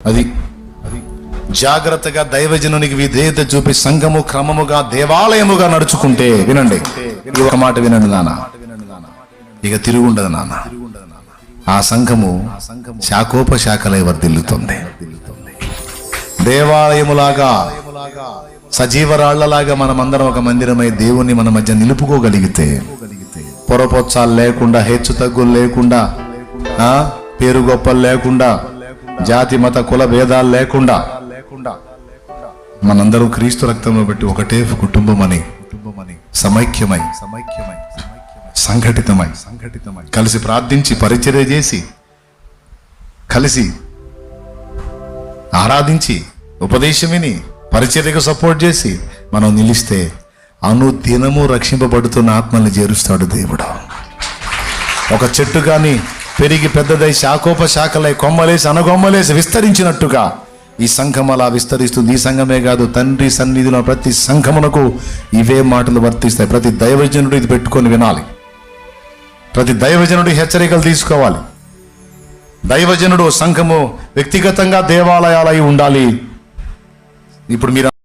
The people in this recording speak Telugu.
అది జాగ్రత్తగా దైవజనునికి విధేయత చూపి సంఘము క్రమముగా దేవాలయముగా నడుచుకుంటే, వినండి ఒక మాట వినండి నాన్న, ఇక తిరుగుండదు నాన్న. ఆ సంఘము శాఖోపశాఖలై వర్ధిల్లుతుంది. దేవాలయములాగా సజీవరాళ్లలాగా మనమందరం ఒక మందిరమై దేవుణ్ణి మన మధ్య నిలుపుకోగలిగితే, పొరపొచ్చాలు లేకుండా, హెచ్చు తగ్గులు లేకుండా, పేరు గొప్పలు లేకుండా, జాతి మత కుల భేదాలు లేకుండా మనందరం క్రీస్తు రక్తంలో బట్టి ఒకటే కుటుంబం అని సమైక్యమై సంఘటితమై కలిసి ప్రార్థించి పరిచర్య చేసి, కలిసి ఆరాధించి, ఉపదేశం విని, పరిచర్యకు సపోర్ట్ చేసి మనం నిలిస్తే అనుదినము రక్షింపబడుతున్న ఆత్మల్ని చేరుస్తాడు దేవుడు. ఒక చెట్టు కానీ పెరిగి పెద్దదై శాఖోపశాఖలై కొమ్మలేసి అనగొమ్మలేసి విస్తరించినట్టుగా ఈ సంఘం అలా విస్తరిస్తుంది. ఈ సంఘమే కాదు, తండ్రి సన్నిధిలో ప్రతి సంఘమునకు ఇవే మాటలు వర్తిస్తాయి. ప్రతి దైవజనుడు ఇది పెట్టుకొని వినాలి. ప్రతి దైవజనుడు హెచ్చరికలు తీసుకోవాలి. దైవజనుడు సంఘము వ్యక్తిగతంగా దేవాలయాలై ఉండాలి. ఇప్పుడు మీరు